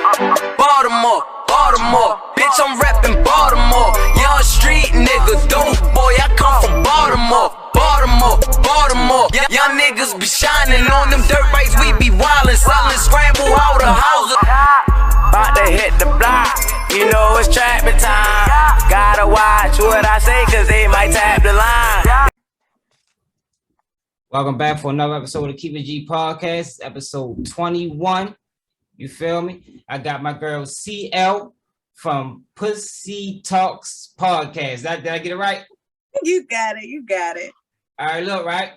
Baltimore, Baltimore, bitch, I'm reppin' Baltimore. Young street nigga, dope boy, I come from Baltimore. Baltimore, Baltimore, young niggas be shining on them dirt bikes, we be wildin', selling scramble out of houses. About to hit the block, you know it's trapping time. Gotta watch what I say, cause they might tap the line. Welcome back for another episode of Keep It G Podcast, episode 21. You feel me? I got my girl CL from Pussy Talks Podcast. Did I get it right? You got it. All right, look, right?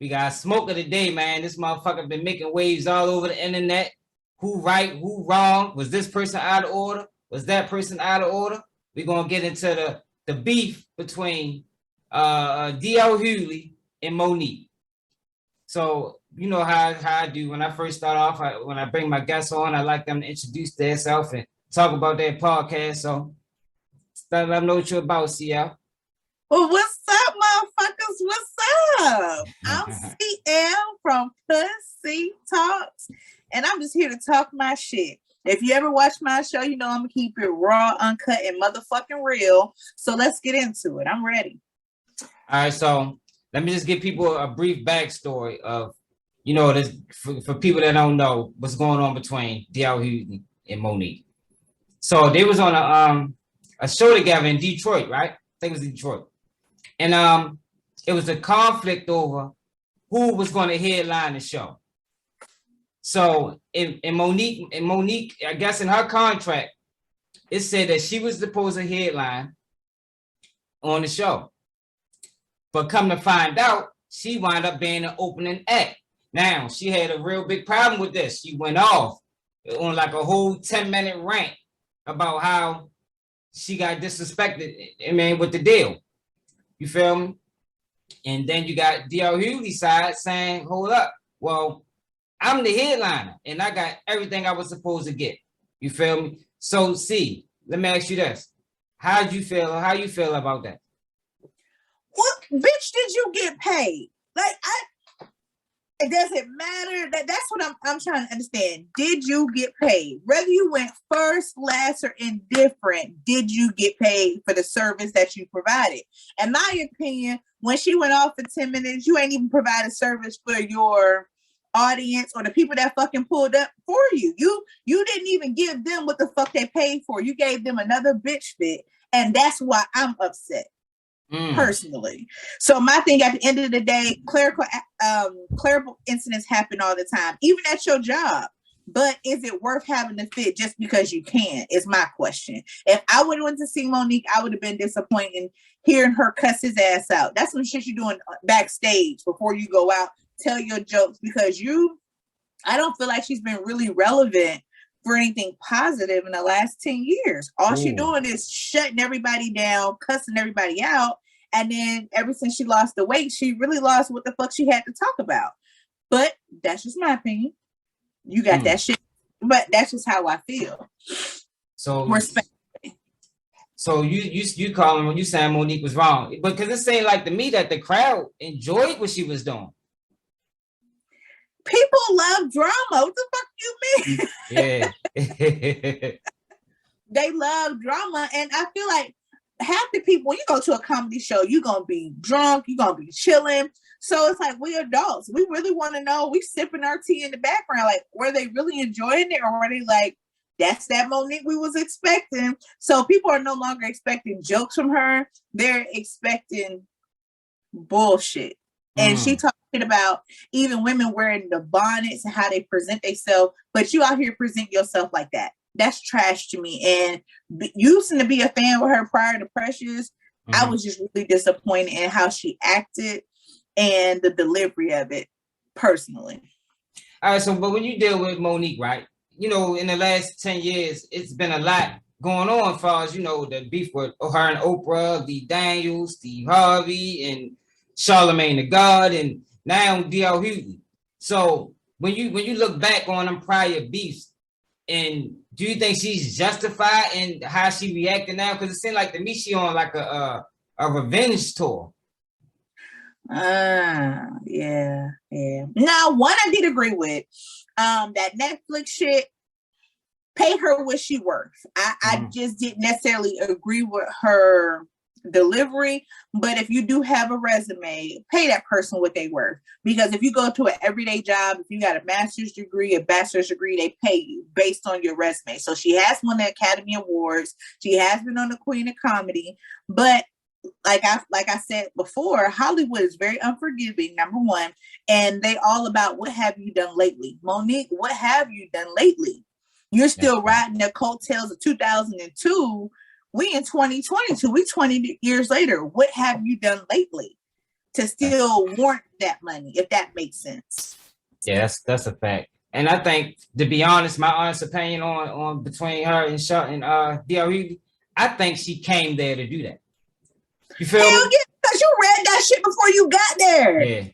We got smoke of the day, man. This motherfucker been making waves all over the internet. Who right, who wrong? Was this person out of order? Was that person out of order? We're going to get into the beef between D.L. Hughley and Monique. So, you know how I do when I first start off, when I bring my guests on, I like them to introduce themselves and talk about their podcast. So, let them know what you're about, CL. Well, what's up, motherfuckers? What's up? I'm CL from Pussy Talks, and I'm just here to talk my shit. If you ever watch my show, you know I'm going to keep it raw, uncut, and motherfucking real. So, let's get into it. I'm ready. All right, so let me just give people a brief backstory of, you know, this for people that don't know what's going on between D.L. Hughley and Monique. So they was on a show together in Detroit, right? I think it was Detroit. And it was a conflict over who was going to headline the show. So in Monique, I guess in her contract, it said that she was supposed to headline on the show. But come to find out, she wound up being an opening act. Now, she had a real big problem with this. She went off on like a whole 10-minute rant about how she got disrespected, I mean, with the deal. You feel me? And then you got D.L. Hughley's side saying, hold up, well, I'm the headliner and I got everything I was supposed to get. You feel me? So, see, let me ask you this. How you feel about that? What bitch did you get paid? Like it doesn't matter. That's what I'm trying to understand. Did you get paid? Whether you went first, last, or indifferent, did you get paid for the service that you provided? In my opinion, when she went off for 10 minutes, you ain't even provided service for your audience or the people that fucking pulled up for you. You didn't even give them what the fuck they paid for. You gave them another bitch fit, and that's why I'm upset. Personally. So my thing at the end of the day, clerical incidents happen all the time, even at your job. But is it worth having the fit just because you can? Is my question. If I would have went to see Monique, I would have been disappointed hearing her cuss his ass out. That's some shit you're doing backstage before you go out, tell your jokes, because I don't feel like she's been really relevant for anything positive in the last 10 years. All she's doing is shutting everybody down, cussing everybody out. And then ever since she lost the weight, she really lost what the fuck she had to talk about. But that's just my opinion. You got that shit. But that's just how I feel. So respect. So you calling when you saying Monique was wrong. But because it seemed like to me that the crowd enjoyed what she was doing. People love drama. What the fuck you mean? Yeah. They love drama. And I feel like half the people, when you go to a comedy show, you're going to be drunk. You're going to be chilling. So it's like, we adults. We really want to know. We sipping our tea in the background. Like, were they really enjoying it? Or were they like, that's that Monique we was expecting? So people are no longer expecting jokes from her. They're expecting bullshit. And she talking about even women wearing the bonnets and how they present themselves, but you out here present yourself like that. That's trash to me. And using to be a fan with her prior to Precious, I was just really disappointed in how she acted and the delivery of it personally. All right, so but when you deal with Monique, right? You know, in the last 10 years, it's been a lot going on as far as, you know, the beef with her and Oprah, the Daniels, Steve Harvey, and Charlemagne the God, and now D.L. Hughley. So when you look back on them prior beefs, and do you think she's justified in how she reacted now? Because it seemed like to me she on like a revenge tour. Yeah. Now, one I did agree with. That Netflix shit, pay her what she worth. I just didn't necessarily agree with her delivery, but if you do have a resume, pay that person what they worth. Because if you go to an everyday job, if you got a master's degree, a bachelor's degree, they pay you based on your resume. So she has won the Academy Awards. She has been on the Queen of Comedy, but like I said before, Hollywood is very unforgiving, number one, and they all about what have you done lately. Monique, what have you done lately? You're still riding the coattails of 2002. We in 2022, we 20 years later. What have you done lately to still warrant that money, if that makes sense? Yeah, that's a fact. And I think, to be honest, my honest opinion on between her and D.L. Hughley, I think she came there to do that. You feel me? Yeah, because you read that shit before you got there. Yeah.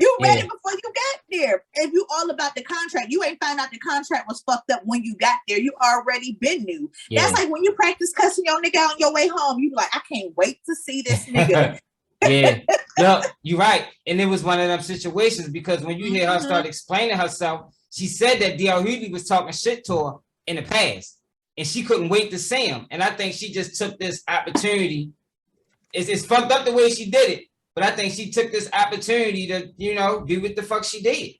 You read it before you got there. If you all about the contract, you ain't found out the contract was fucked up when you got there. You already been new. Yeah. That's like when you practice cussing your nigga out on your way home. You be like, I can't wait to see this nigga. Yeah, you're right. And it was one of them situations because when you hear her start explaining herself, she said that D.L. Hughley was talking shit to her in the past, and she couldn't wait to see him. And I think she just took this opportunity. It's fucked up the way she did it. But I think she took this opportunity to, do what the fuck she did.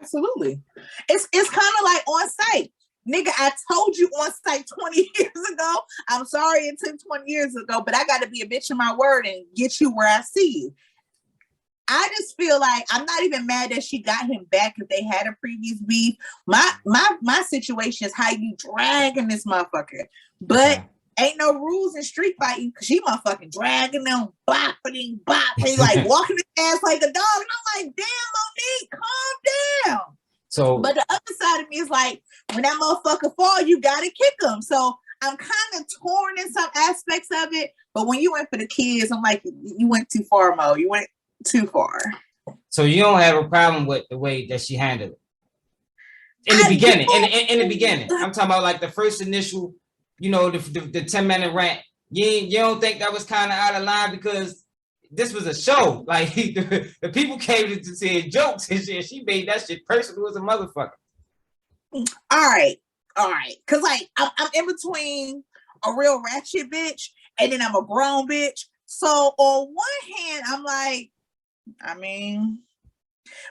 Absolutely. It's kind of like on site. Nigga, I told you on site 20 years ago. I'm sorry it took 20 years ago, but I got to be a bitch in my word and get you where I see you. I just feel like I'm not even mad that she got him back if they had a previous beef. My situation is how you dragging this motherfucker. But ain't no rules in street fighting because she motherfucking dragging them, bopping, like walking his ass like a dog. And I'm like, damn, Monique, calm down. So, but the other side of me is like, when that motherfucker fall, you gotta kick him. So I'm kind of torn in some aspects of it. But when you went for the kids, I'm like, you went too far, Mo. You went too far. So you don't have a problem with the way that she handled it in the beginning. In the beginning, I'm talking about like the first initial. The 10-minute rant. You don't think that was kind of out of line because this was a show. Like the people came to say jokes and shit. She made that shit personal as a motherfucker. All right. Cause like I'm in between a real ratchet bitch and then I'm a grown bitch. So on one hand, I'm like,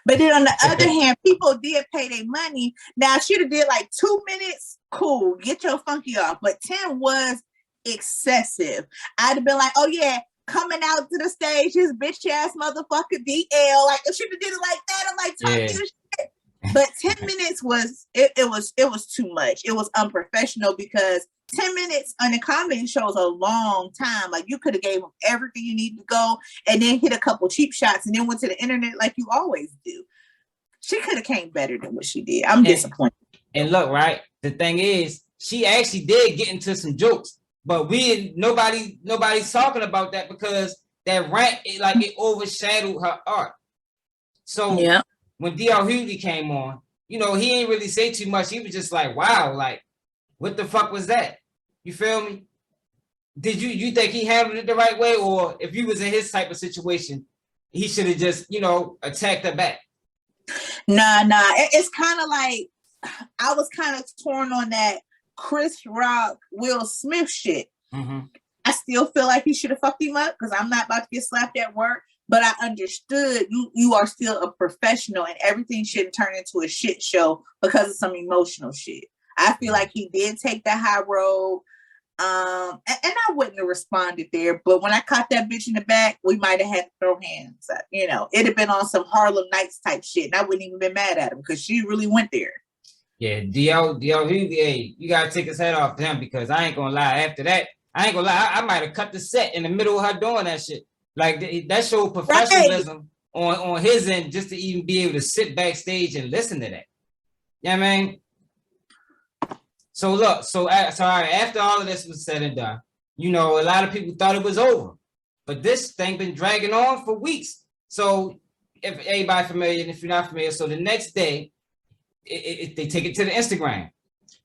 but then on the other hand, people did pay their money. Now, I should have did like 2 minutes. Cool, get your funky off. But 10 was excessive. I'd have been like, oh yeah, coming out to the stage, his bitch ass motherfucker DL. Like, I should have did it like that. I'm like, talking shit. But 10 minutes was it was too much. It was unprofessional because 10 minutes on a comedy show is a long time. Like you could have gave them everything you need to go and then hit a couple cheap shots and then went to the internet like you always do. She could have came better than what she did. I'm disappointed. And look, right, the thing is, she actually did get into some jokes, but nobody's talking about that because that rant, it overshadowed her art. So when D.L. Hughley came on, he ain't really say too much. He was just like, wow, like, what the fuck was that? You feel me? Did you think he handled it the right way? Or if you was in his type of situation, he should have just, attacked her back? Nah. It's kind of like, I was kind of torn on that Chris Rock, Will Smith shit. Mm-hmm. I still feel like he should have fucked him up because I'm not about to get slapped at work. But I understood you are still a professional and everything shouldn't turn into a shit show because of some emotional shit. I feel like he did take the high road. And I wouldn't have responded there. But when I caught that bitch in the back, we might have had to throw hands. It'd have been on some Harlem Nights type shit. And I wouldn't even been mad at him because she really went there. Yeah, D.L. Hughley, you gotta take his head off him because I ain't gonna lie. After that, I might have cut the set in the middle of her doing that shit. Like that showed professionalism on his end just to even be able to sit backstage and listen to that. You know what I mean? So look, all right, after all of this was said and done, a lot of people thought it was over, but this thing been dragging on for weeks. So if everybody familiar, and if you're not familiar, so the next day, they take it to the Instagram.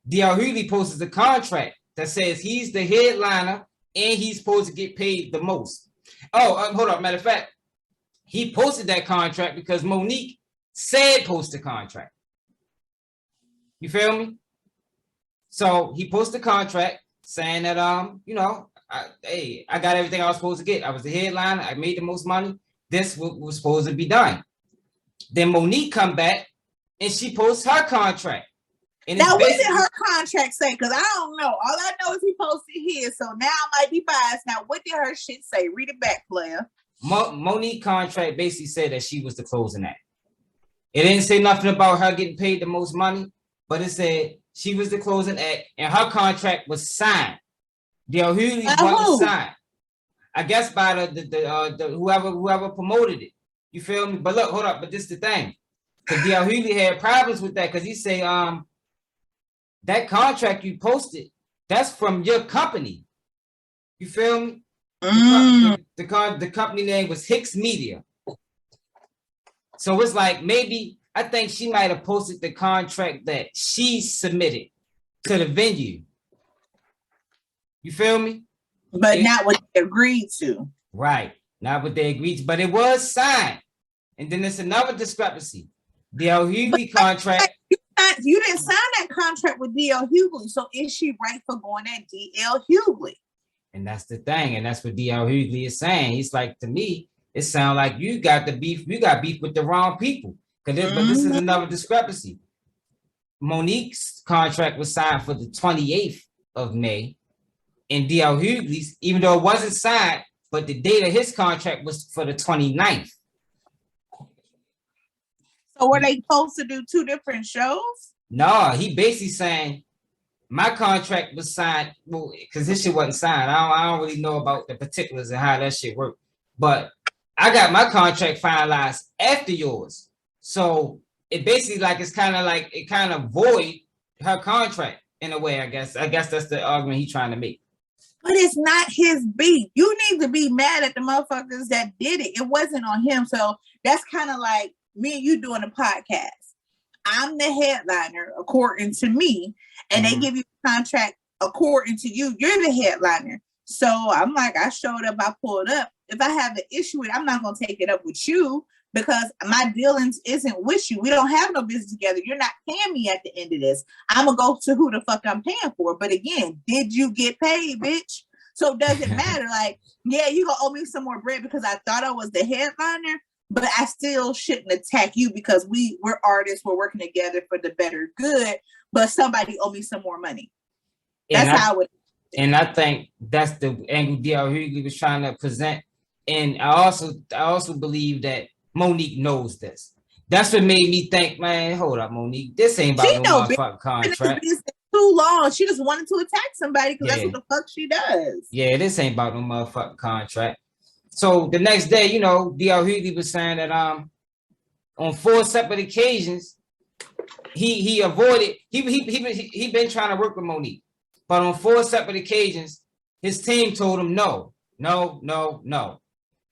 D.L. Hughley posts a contract that says he's the headliner and he's supposed to get paid the most. Oh, hold up. Matter of fact, he posted that contract because Monique said post the contract. You feel me? So he posted a contract saying that you know, I got everything I was supposed to get. I was the headliner. I made the most money. This was supposed to be done. Then Monique come back and she posts her contract. And now, what did her contract say? Because I don't know. All I know is he posted his. So now I might be biased. Now, what did her shit say? Read it back, player. Monique contract basically said that she was the closing act. It didn't say nothing about her getting paid the most money, but it said she was the closing act, and her contract was signed. DL Hughley wasn't signed. I guess by the whoever promoted it. You feel me? But look, hold up. But this is the thing. Because DL Hughley had problems with that because he say, that contract you posted, that's from your company. You feel me? The company name was Hicks Media. So it's like maybe I think she might have posted the contract that she submitted to the venue. You feel me? But not what they agreed to. Right. Not what they agreed to, but it was signed. And then there's another discrepancy. DL Hughley contract. You didn't sign that contract with DL Hughley. So is she right for going at DL Hughley? And that's the thing. And that's what DL Hughley is saying. He's like, to me, it sounds like you got the beef. You got beef with the wrong people. But this is another discrepancy. Monique's contract was signed for the 28th of May. And DL Hughley's, even though it wasn't signed, but the date of his contract was for the 29th. So were they supposed to do two different shows? No, he basically saying my contract was signed, well, because this shit wasn't signed. I don't really know about the particulars and how that shit worked. But I got my contract finalized after yours. So it basically like it's kind of like it kind of void her contract in a way, I guess. I guess that's the argument he's trying to make. But it's not his beat. You need to be mad at the motherfuckers that did it. It wasn't on him. So that's kind of like me and you doing a podcast. I'm the headliner according to me, and they give you a contract according to you. You're the headliner. So I'm like, I showed up, I pulled up. If I have an issue with it, I'm not going to take it up with you because my dealings isn't with you. We don't have no business together. You're not paying me at the end of this. I'm going to go to who the fuck I'm paying for. But again, did you get paid, bitch? So it doesn't matter. Like, yeah, you going to owe me some more bread because I thought I was the headliner, but I still shouldn't attack you because we're artists. We're working together for the better good, but somebody owe me some more money. That's how I would. And I think that's the angle DL Hughley was trying to present. And I also believe that Monique knows this. That's what made me think, man, hold up, Monique. This ain't about no motherfucking contract. Too long. She just wanted to attack somebody because that's what the fuck she does. Yeah, this ain't about no motherfucking contract. So the next day, you know, DL Hughley was saying that on 4 separate occasions, he avoided, he been trying to work with Monique. But on 4 separate occasions, his team told him no.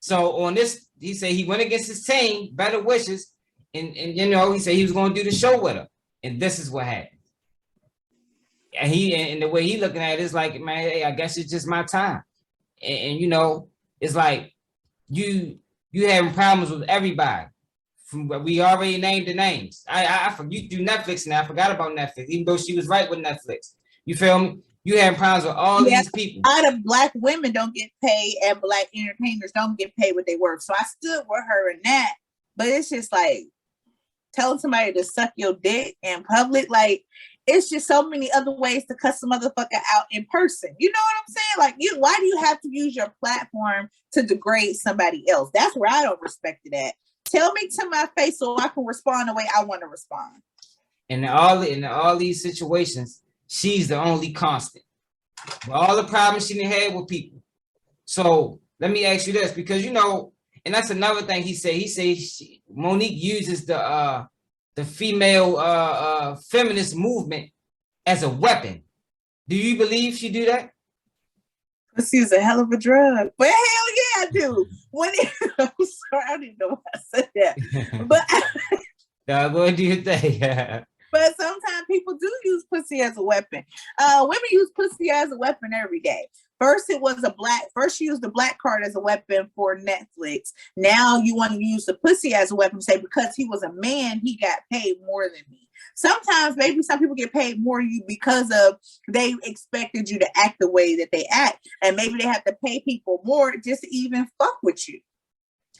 So on this, he said he went against his team, better wishes, and you know, he said he was going to do the show with her. And this is what happened. And the way he looking at it is like, man, hey, I guess it's just my time. And you know, it's like you having problems with everybody. From what we already named the names. You do Netflix now. I forgot about Netflix, even though she was right with Netflix. You feel me? You having problems with all these people. A lot of black women don't get paid and black entertainers don't get paid what they work. So I stood with her in that. But it's just like telling somebody to suck your dick in public, like it's just so many other ways to cuss a motherfucker out in person. You know what I'm saying? Like, why do you have to use your platform to degrade somebody else? That's where I don't respect it at. Tell me to my face so I can respond the way I want to respond. In all these situations, she's the only constant. With all the problems she done had with people. So let me ask you this, because you know, and that's another thing he said. He says Monique uses the female feminist movement as a weapon. Do you believe she do that? Pussy's a hell of a drug. But hell yeah, I do. I'm sorry, I didn't know why I said that. But what do you think? But sometimes people do use pussy as a weapon. Women use pussy as a weapon every day. First, she used the black card as a weapon for Netflix. Now you want to use the pussy as a weapon, say because he was a man, he got paid more than me. sometimes maybe some people get paid more you because of they expected you to act the way that they act, and maybe they have to pay people more just to even fuck with you.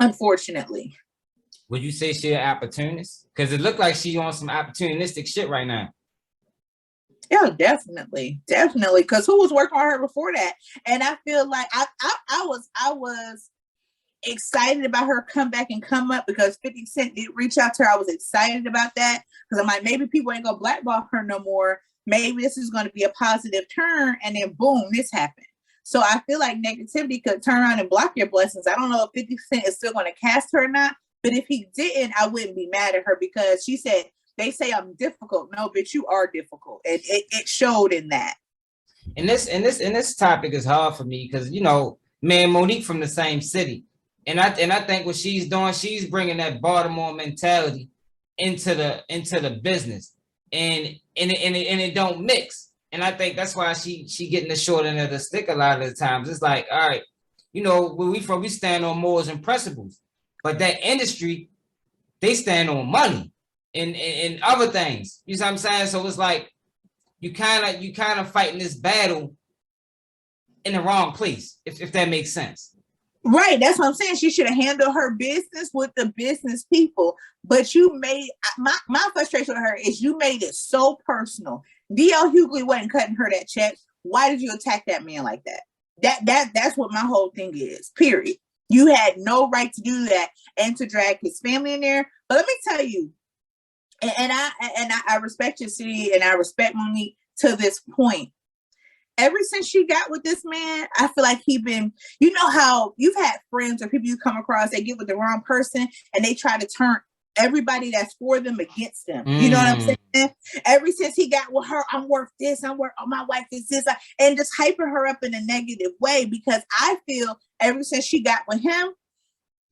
Unfortunately. Would you say she an opportunist? Because it looked like she on some opportunistic shit right now. Yeah, definitely. Because who was working on her before that? And I feel like I was excited about her come back and come up because 50 Cent did reach out to her. I was excited about that because I'm like, maybe people ain't gonna blackball her no more. Maybe this is going to be a positive turn. And then boom, this happened. So I feel like negativity could turn around and block your blessings. I don't know if 50 Cent is still going to cast her or not, but if he didn't, I wouldn't be mad at her because she said, they say I'm difficult. No, bitch, you are difficult. It showed in that. And this topic is hard for me because, you know, man, Monique from the same city. And I think what she's doing, she's bringing that Baltimore mentality into the business, and it don't mix. And I think that's why she getting the short end of the stick a lot of the times. It's like, all right, you know, where we stand on morals and principles, but that industry, they stand on money and other things. You know what I'm saying? So it's like you kind of fighting this battle in the wrong place, if that makes sense. Right, that's what I'm saying. She should have handled her business with the business people. But you made my frustration with her is you made it so personal. DL Hughley wasn't cutting her that check. Why did you attack that man like that? That's what my whole thing is. Period. You had no right to do that and to drag his family in there. But let me tell you, and I respect your city and I respect Monique to this point. Ever since she got with this man, I feel like you know how you've had friends or people you come across, they get with the wrong person and they try to turn everybody that's for them against them. You know what I'm saying? Ever since he got with her, I'm worth this, my wife is this, and just hyping her up in a negative way because I feel ever since she got with him,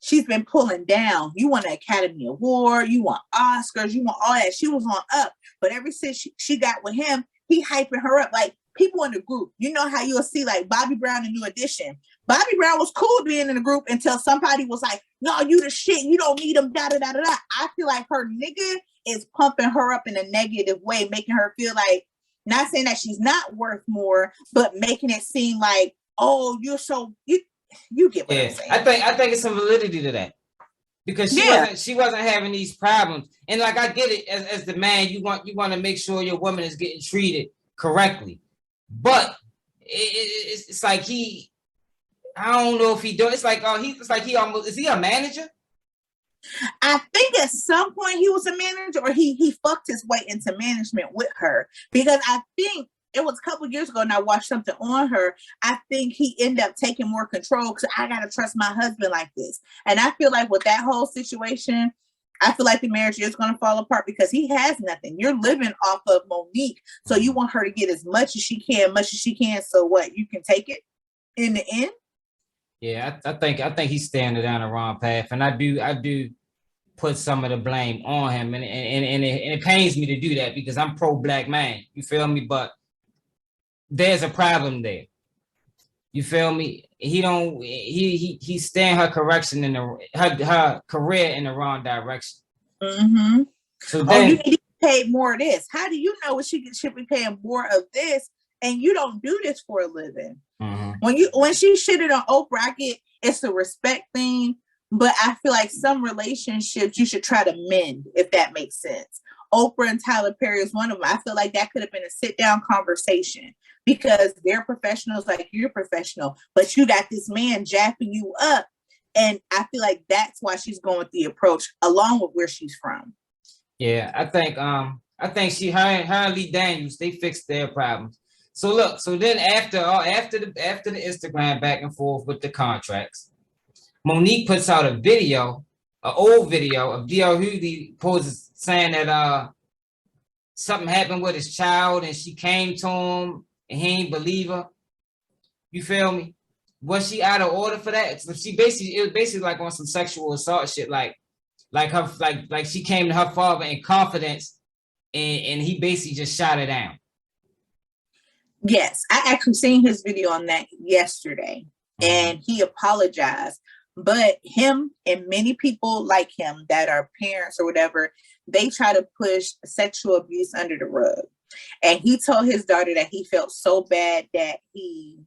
she's been pulling down. You want an Academy Award, you want Oscars, you want all that. She was on up. But ever since she got with him, he hyping her up like people in the group. You know how you'll see like Bobby Brown in New Edition. Bobby Brown was cool being in the group until somebody was like, no, you the shit. You don't need him, da da da da da. I feel like her nigga is pumping her up in a negative way, making her feel like, not saying that she's not worth more, but making it seem like, oh, you're so, you get what I'm saying. I think it's some validity to that. Because she wasn't having these problems. And like I get it as the man, you want to make sure your woman is getting treated correctly. But it's like I don't know if he do. It's like he almost, is he a manager? I think at some point he was a manager, or he fucked his way into management with her, because I think it was a couple of years ago and I watched something on her. I think he ended up taking more control because I gotta trust my husband like this. And I feel like with that whole situation, I feel like the marriage is going to fall apart because he has nothing. You're living off of Monique. So you want her to get as much as she can. So what? You can take it in the end? Yeah, I think he's standing down the wrong path. And I do put some of the blame on him. And it pains me to do that because I'm pro-black man. You feel me? But there's a problem there. You feel me? He's steering her correction in her career in the wrong direction. Mm-hmm. So then, you need to pay more of this. How do you know what she should be paying more of this? And you don't do this for a living. Mm-hmm. When she shitted on Oprah, I get it's a respect thing, but I feel like some relationships you should try to mend, if that makes sense. Oprah and Tyler Perry is one of them. I feel like that could have been a sit-down conversation because they're professionals like you're professional, but you got this man japping you up. And I feel like that's why she's going with the approach along with where she's from. Yeah, I think her and Lee Daniels, they fixed their problems. So look, so then after the Instagram back and forth with the contracts, Monique puts out an old video of D.L. Hughley poses saying that something happened with his child and she came to him and he ain't believe her. You feel me? Was she out of order for that? So it was basically like on some sexual assault shit, like she came to her father in confidence and he basically just shot her down. Yes, I actually seen his video on that yesterday, and he apologized. But him and many people like him that are parents or whatever, they try to push sexual abuse under the rug. And he told his daughter that he felt so bad that he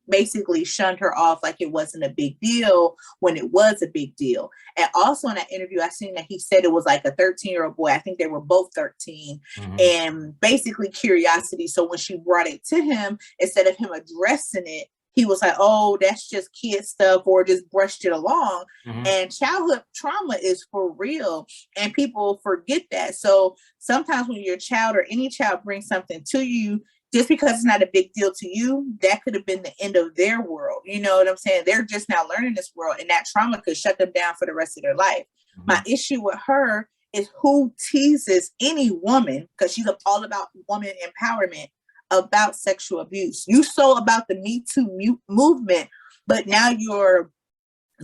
basically shunned her off like it wasn't a big deal when it was a big deal. And also in that interview, I seen that he said it was like a 13-year-old boy. I think they were both 13, and basically curiosity. So when she brought it to him, instead of him addressing it, he was like, oh, that's just kid stuff, or just brushed it along. And childhood trauma is for real. And people forget that. So sometimes when your child or any child brings something to you, just because it's not a big deal to you, that could have been the end of their world. You know what I'm saying? They're just now learning this world, and that trauma could shut them down for the rest of their life. My issue with her is who teases any woman, because she's all about woman empowerment, about sexual abuse. You so about the Me Too movement, but now you're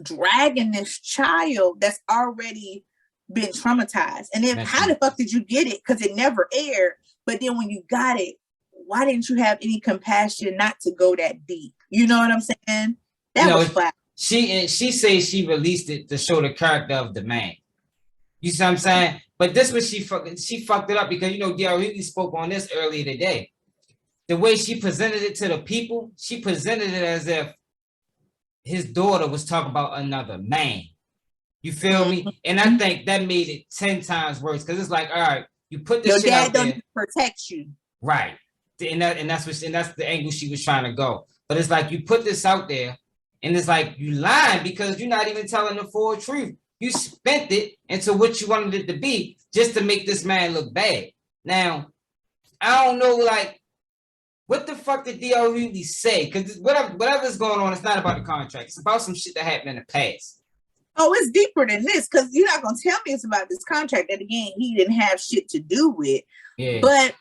dragging this child that's already been traumatized. And then how the fuck did you get it? Because it never aired. But then when you got it, why didn't you have any compassion not to go that deep? You know what I'm saying? That was flat. She says she released it to show the character of the man. You see what I'm saying? But this was she fucked it up because, you know, D.L. Hughley spoke on this earlier today. The way she presented it to the people, she presented it as if his daughter was talking about another man. You feel me? And I think that made it 10 times worse, because it's like, all right, you put this shit out there. Your dad don't protect you. Right. And that's the angle she was trying to go. But it's like you put this out there, and it's like you lying because you're not even telling the full truth. You spent it into what you wanted it to be just to make this man look bad. Now, I don't know, like, what the fuck did D.L. Hughley say? Because whatever's going on, it's not about the contract. It's about some shit that happened in the past. Oh, it's deeper than this, because you're not going to tell me it's about this contract that, again, he didn't have shit to do with. Yeah. But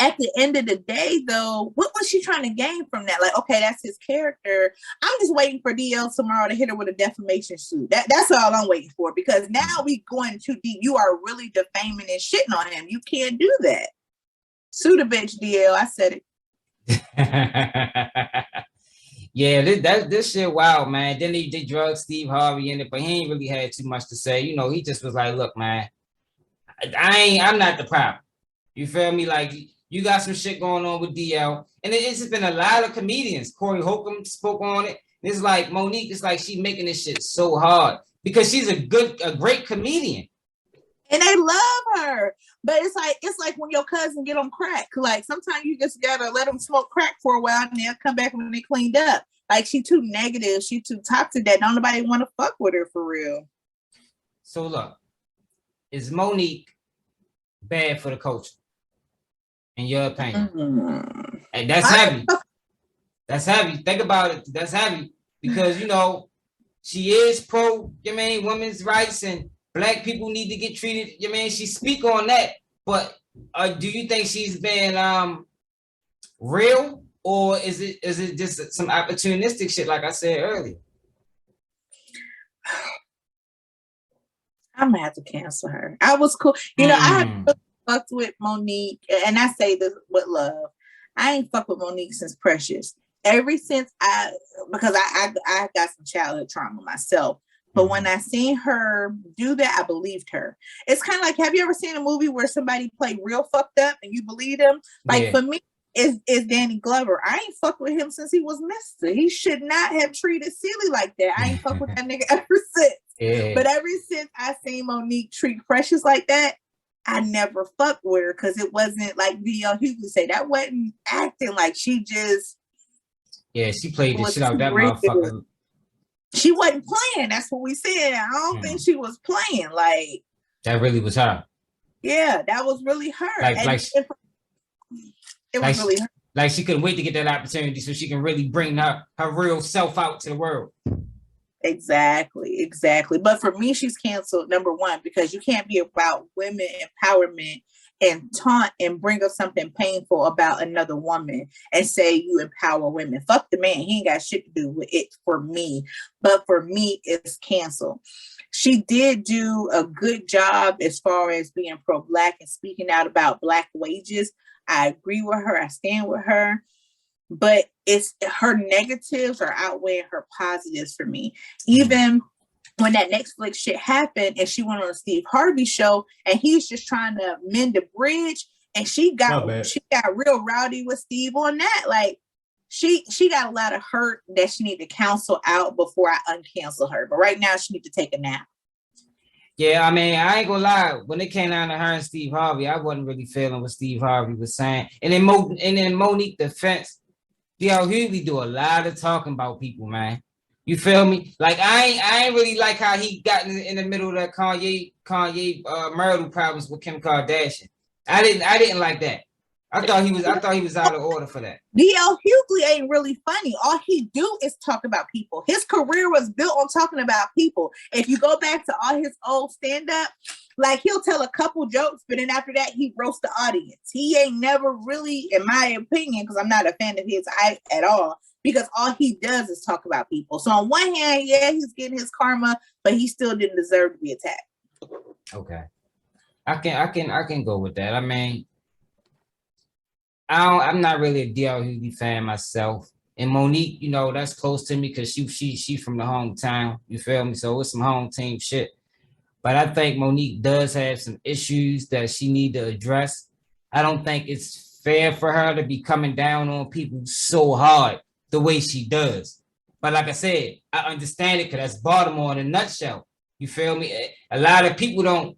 at the end of the day, though, what was she trying to gain from that? Like, okay, that's his character. I'm just waiting for DL tomorrow to hit her with a defamation suit. That's all I'm waiting for, because now we going too deep. You are really defaming and shitting on him. You can't do that. Sue the bitch, DL. I said it. Yeah, this shit wild, man. Then they drug Steve Harvey in it, but he ain't really had too much to say. You know, he just was like, look, man, I'm not the problem. You feel me? Like, you got some shit going on with DL. And it's just been a lot of comedians. Corey Holcomb spoke on it. It's like Monique, it's like she making this shit so hard because she's a great comedian. And they love her. But it's like when your cousin get on crack. Like, sometimes you just gotta let them smoke crack for a while and they'll come back when they cleaned up. Like, she too negative, she too toxic that don't nobody want to fuck with her for real. So look, is Monique bad for the culture? In your opinion? And that's heavy. That's heavy. Think about it. That's heavy because, you know, she is pro, women's rights and Black people need to get treated. She speak on that. But do you think she's been real, or is it just some opportunistic shit like I said earlier? I'm gonna have to cancel her. I was cool. You know, I have fucked with Monique, and I say this with love. I ain't fucked with Monique since Precious. Ever since because I got some childhood trauma myself. But when I seen her do that, I believed her. It's kind of like, have you ever seen a movie where somebody played real fucked up and you believe them? Like, for me, is Danny Glover. I ain't fucked with him since he was Mr. He should not have treated Celie like that. I ain't fucked with that nigga ever since. Yeah. But ever since I seen Monique treat Precious like that, I never fucked with her because it wasn't like D.L. Hughley say. That wasn't acting, like she just... Yeah, she played the shit out of that motherfucker. She wasn't playing. That's what we said. I don't think she was playing. Like, that really was her. Yeah, that was really her. It was really her. Like, she couldn't wait to get that opportunity so she can really bring her real self out to the world. Exactly. But for me, she's canceled, number one, because you can't be about women empowerment and taunt and bring up something painful about another woman and say you empower women. Fuck the man. He ain't got shit to do with it for me. But for me, it's canceled. She did do a good job as far as being pro-Black and speaking out about Black wages. I agree with her. I stand with her. but it's her negatives are outweighing her positives for me. Even when that Netflix shit happened and she went on a Steve Harvey show and he's just trying to mend the bridge, and she got real rowdy with Steve on that. Like she got a lot of hurt that she need to counsel out before I uncancel her. But right now she need to take a nap. Yeah, I mean, I ain't gonna lie. When it came down to her and Steve Harvey, I wasn't really feeling what Steve Harvey was saying. And then Monique defense, D.L. Hughley do a lot of talking about people, man. You feel me? Like I ain't really like how he got in the middle of that Kanye marital problems with Kim Kardashian. I didn't like that. I thought he was out of order for that. D.L. Hughley ain't really funny. All he do is talk about people. His career was built on talking about people. If you go back to all his old stand-up, like he'll tell a couple jokes, but then after that, he roasts the audience. He ain't never really, in my opinion, because I'm not a fan of his at all, because all he does is talk about people. So on one hand, yeah, he's getting his karma, but he still didn't deserve to be attacked. Okay. I can go with that. I mean, I'm not really a D.L. Hughley fan myself. And Monique, you know, that's close to me because she from the hometown. You feel me? So it's some home team shit. But I think Monique does have some issues that she need to address. I don't think it's fair for her to be coming down on people so hard the way she does. But like I said, I understand it because that's Baltimore in a nutshell. You feel me? A lot of people don't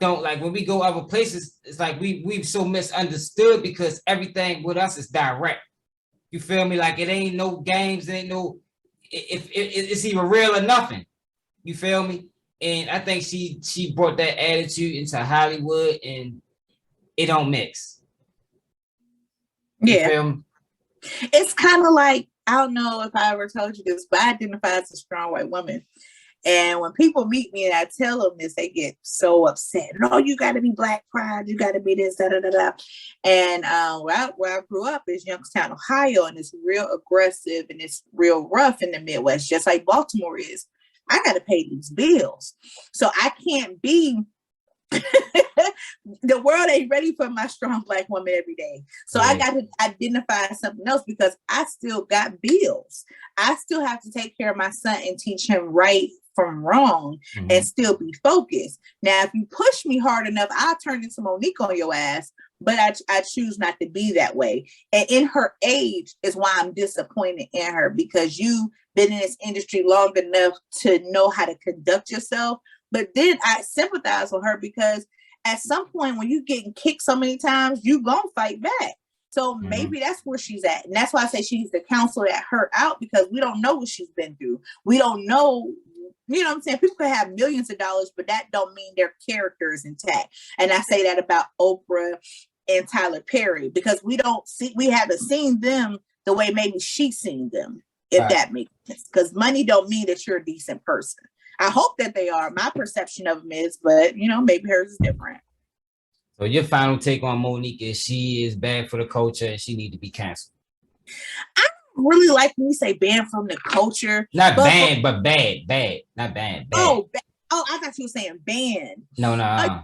like when we go other places, it's like we've so misunderstood because everything with us is direct. You feel me? Like it ain't no games, it ain't no it's either real or nothing. You feel me? And I think she brought that attitude into Hollywood and it don't mix. You feel me? It's kind of like, I don't know if I ever told you this, but I identify as a strong white woman. And when people meet me and I tell them this, they get so upset. No, you got to be Black pride. You got to be this, da, da, da, da. And where I grew up is Youngstown, Ohio, and it's real aggressive and it's real rough in the Midwest, just like Baltimore is. I got to pay these bills. So I can't be, the world ain't ready for my strong Black woman every day. So I got to identify something else because I still got bills. I still have to take care of my son and teach him right from wrong and still be focused. Now, if you push me hard enough, I'll turn into Monique on your ass, but I choose not to be that way. And in her age is why I'm disappointed in her, because you've been in this industry long enough to know how to conduct yourself. But then I sympathize with her because at some point when you're getting kicked so many times, you gonna fight back. So maybe that's where she's at. And that's why I say she needs to counsel that her out, because we don't know what she's been through. We don't know, you know what I'm saying? People can have millions of dollars, but that don't mean their character is intact. And I say that about Oprah and Tyler Perry, because we haven't seen them the way maybe she's seen them, if that makes sense. Because money don't mean that you're a decent person. I hope that they are. My perception of them is, but you know, maybe hers is different. So your final take on Monique is she is bad for the culture and she need to be canceled. I don't really like when you say banned from the culture. Not banned, but bad. Not banned. Oh, I thought you were saying banned. No.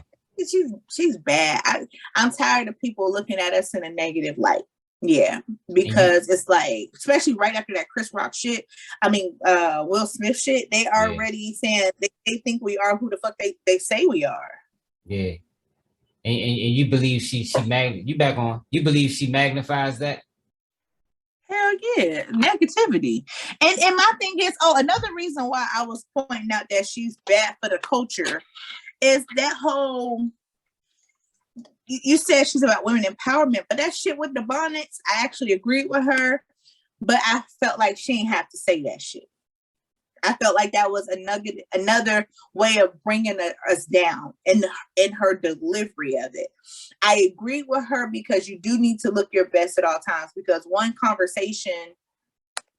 She's bad. I'm tired of people looking at us in a negative light. Yeah, because it's like, especially right after that Chris Rock shit, Will Smith shit, they already saying they think we are who the fuck they say we are. Yeah. And you believe you believe she magnifies that? Hell yeah, negativity. And my thing is, another reason why I was pointing out that she's bad for the culture is that whole, you said she's about women empowerment, but that shit with the bonnets, I actually agreed with her, but I felt like she didn't have to say that shit. I felt like that was another way of bringing us down in her delivery of it. I agreed with her because you do need to look your best at all times, because one conversation,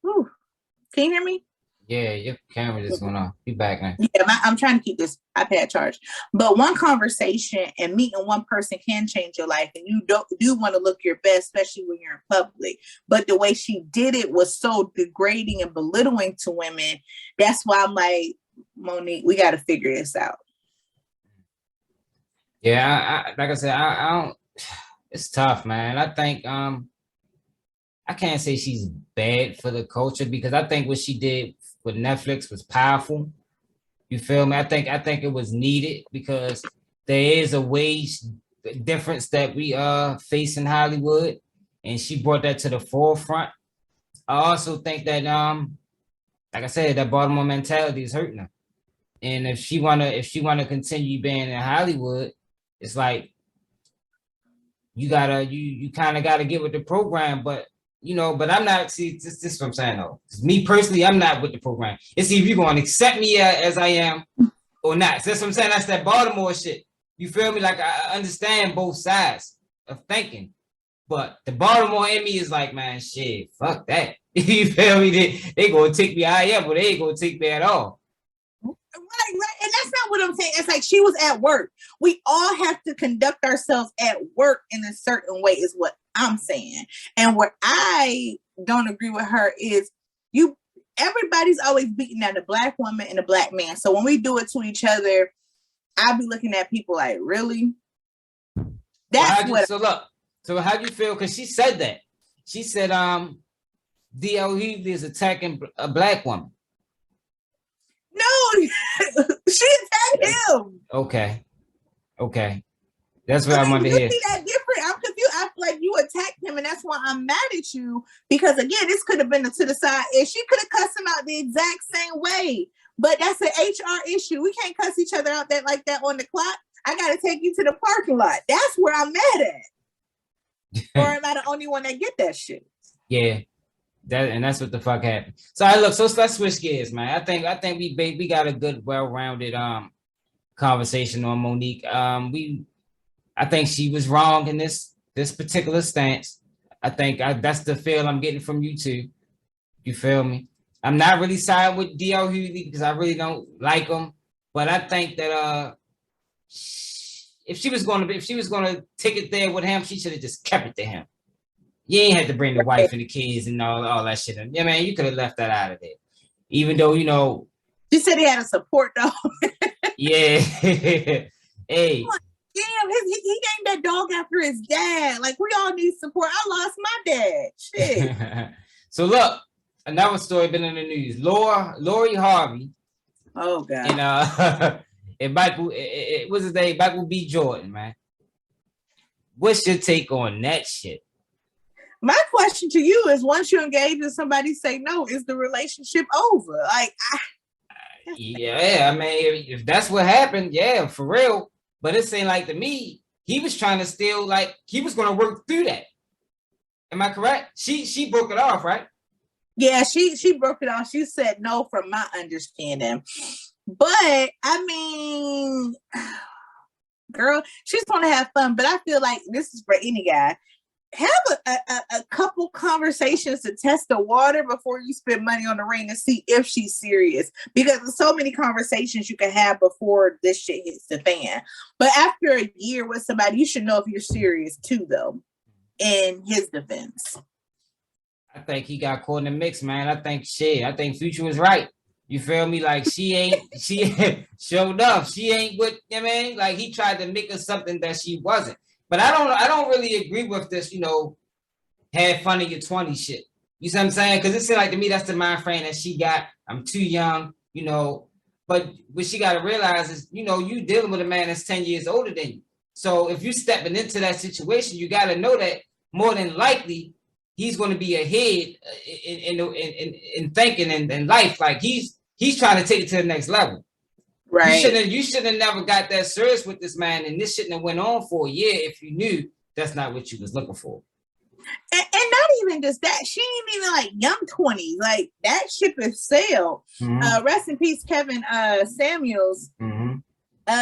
can you hear me? Yeah, your camera just went off. Be back now. Yeah, I'm trying to keep this iPad charged. But one conversation and meeting one person can change your life, and you do want to look your best, especially when you're in public. But the way she did it was so degrading and belittling to women. That's why I'm like, Monique, we got to figure this out. Yeah, I like I said, I don't. It's tough, man. I think I can't say she's bad for the culture because I think what she did with Netflix was powerful. You feel me? I think it was needed because there is a wage difference that we face in Hollywood, and she brought that to the forefront. I also think that like I said, that Baltimore mentality is hurting her. And if she wanna continue being in Hollywood, it's like you kind of gotta get with the program, but but I'm not. See, this is what I'm saying though. Me personally, I'm not with the program. It's either you're going to accept me as I am or not. So that's what I'm saying. That's that Baltimore shit. You feel me? Like I understand both sides of thinking, but the Baltimore in me is like, man, shit, fuck that. You feel me? They gonna take me how I am, but they ain't gonna take me at all. Right. And that's not what I'm saying. It's like she was at work. We all have to conduct ourselves at work in a certain way, is what I'm saying. And what I don't agree with her is everybody's always beating at a black woman and a black man. So when we do it to each other, I'll be looking at people like, really? So how do you feel? Because she said that. She said DL Hughley is attacking a black woman. No, she attacked him. Okay. That's what I wanted to hear. See that different? I'm confused. I feel like you attacked him, and that's why I'm mad at you. Because again, this could have been to the side, and she could have cussed him out the exact same way. But that's an HR issue. We can't cuss each other out like that on the clock. I gotta take you to the parking lot. That's where I'm mad at. Or am I the only one that get that shit? Yeah. That's what the fuck happened. So let's switch gears, man. I think we got a good, well-rounded conversation on Monique. I think she was wrong in this particular stance. I think that's the feel I'm getting from you too. You feel me? I'm not really siding with DL Hughley because I really don't like him, but I think that if she was gonna take it there with him, she should have just kept it to him. You ain't had to bring the wife and the kids and all that shit. Yeah, man, you could have left that out of there. Even though, She said he had a support dog. Yeah. Hey. Damn, he named that dog after his dad. Like, we all need support. I lost my dad. Shit. So look, another story been in the news. Lori Harvey. Oh God. And Michael, what's his name? Michael B. Jordan, man. What's your take on that shit? My question to you is, once you engage and somebody say no, is the relationship over? Like, yeah, I mean, if that's what happened, yeah, for real. But it seemed like to me, he was trying to still, like, he was going to work through that. Am I correct? She broke it off, right? Yeah, she broke it off. She said no, from my understanding. But I mean, girl, she's going to have fun. But I feel like this is for any guy. Have a couple conversations to test the water before you spend money on the ring and see if she's serious. Because there's so many conversations you can have before this shit hits the fan. But after a year with somebody, you should know if you're serious too, though, in his defense. I think he got caught in the mix, man. I think Future was right. You feel me? Like, she showed up. She ain't what, I mean? Like, he tried to make her something that she wasn't. But I don't really agree with this, have fun in your 20s shit. You see what I'm saying? Because it seems like to me that's the mind frame that she got. I'm too young, But what she got to realize is, you dealing with a man that's 10 years older than you. So if you stepping into that situation, you got to know that more than likely he's going to be ahead in thinking and life. Like he's trying to take it to the next level. Right. You should have never got that serious with this man, and this shouldn't have went on for a year if you knew that's not what you was looking for. And not even just that, she ain't even like young 20s. Like, that ship has sailed. Mm-hmm. Rest in peace, Kevin Samuels. Mm-hmm.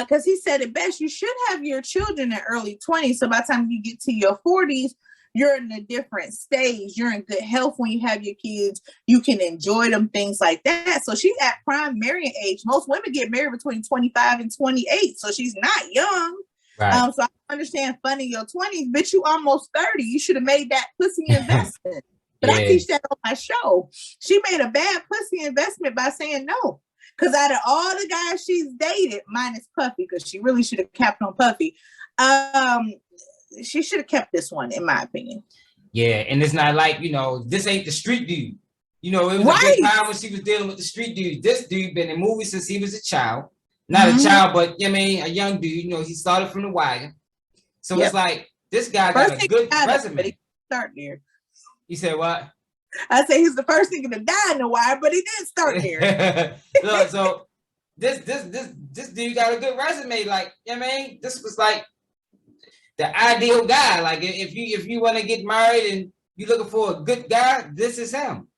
Because he said it best, you should have your children in early 20s. So by the time you get to your 40s, you're in a different stage. You're in good health when you have your kids. You can enjoy them, things like that. So she's at prime marrying age. Most women get married between 25 and 28. So she's not young. Right. So I understand fun in your 20s, bitch, you almost 30. You should have made that pussy investment. But I teach that on my show. She made a bad pussy investment by saying no. Because out of all the guys she's dated, minus Puffy, because she really should have kept on Puffy, she should have kept this one, in my opinion. Yeah, and it's not like, you know, this ain't the street dude. You know, it was a big time when she was dealing with the street dude. This dude been in movies since he was a child. Not a child, but I mean, a young dude. You know, he started from the wagon. So it's like, this guy got a good resume. Start there. You said what? I say he's the first nigga to die in the wire, but he didn't start there. Look, so this dude got a good resume. Like, you know what I mean? This was like the ideal guy. Like, if you want to get married and you're looking for a good guy, this is him.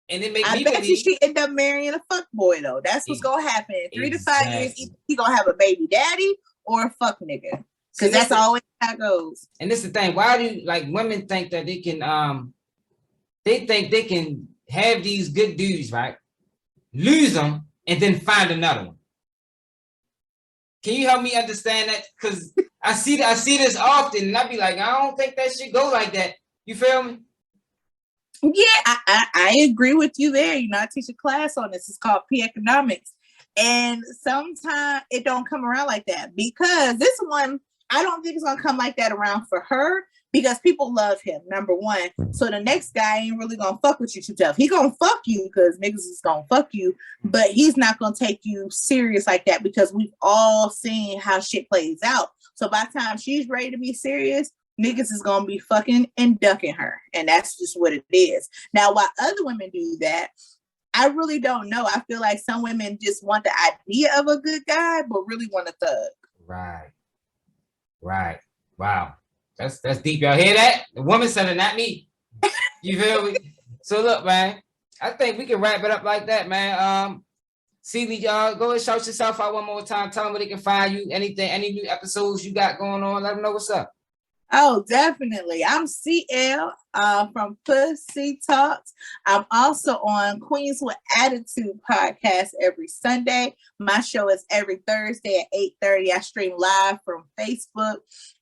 And it makes me bet you she end up marrying a fuck boy though. That's what's gonna happen. In 3 to 5 years, either he gonna have a baby daddy or a fuck nigga. Because that's always how it goes. And this is the thing. Why do like women think that they can they think they can have these good dudes, right? Lose them and then find another one. Can you help me understand that? Because I see this often, and I be like, I don't think that should go like that. You feel me? Yeah, I agree with you there. You know, I teach a class on this. It's called P Economics. And sometimes it don't come around like that because this one, I don't think it's gonna come like that around for her because people love him, number one. So the next guy ain't really gonna fuck with you too tough. He gonna fuck you because niggas is gonna fuck you, but he's not gonna take you serious like that because we've all seen how shit plays out. So by the time she's ready to be serious, niggas is gonna be fucking and ducking her. And that's just what it is. Now, while other women do that, I really don't know. I feel like some women just want the idea of a good guy, but really want a thug. Right. Wow. That's deep. Y'all hear that? The woman said it, not me. You feel me? So look, man, I think we can wrap it up like that, man. Celie, y'all go and shout yourself out one more time. Tell them where they can find you. Anything, any new episodes you got going on, let them know what's up. Oh, definitely. I'm CL from Pussy Talks. I'm also on Queens with Attitude podcast every Sunday. My show is every Thursday at 8:30. I stream live from Facebook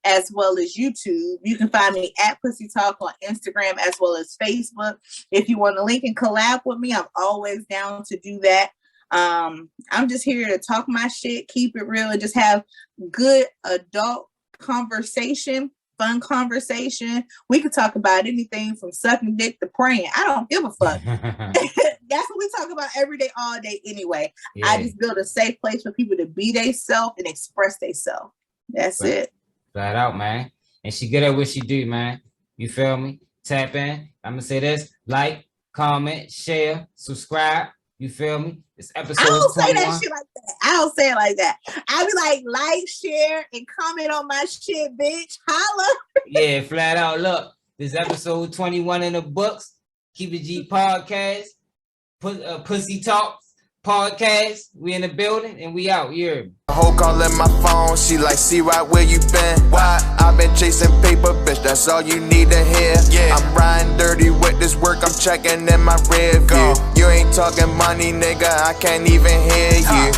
as well as YouTube. You can find me at Pussy Talk on Instagram as well as Facebook. If you want to link and collab with me, I'm always down to do that. I'm just here to talk my shit, keep it real, and just have good adult conversation. Fun conversation. We could talk about anything from sucking dick to praying. I don't give a fuck. That's what we talk about every day, all day anyway. Yeah. I just build a safe place for people to be themselves and express themselves. That's it. Flat out, man. And she good at what she do, man. You feel me? Tap in. I'm gonna say this. Like, comment, share, subscribe. You feel me? This episode. I don't say that shit like that. I don't say it like that. I be like, share, and comment on my shit, bitch. Holla. Yeah, flat out. Look, this episode 21 in the books. Keep It G podcast. Pussy Talks podcast. We in the building and we out here. Whole calling my phone, she like, see right where you been. Why? I've been chasing paper, bitch, that's all you need to hear. Yeah. I'm riding dirty with this work, I'm checking in my rear view. You ain't talking money, nigga, I can't even hear you.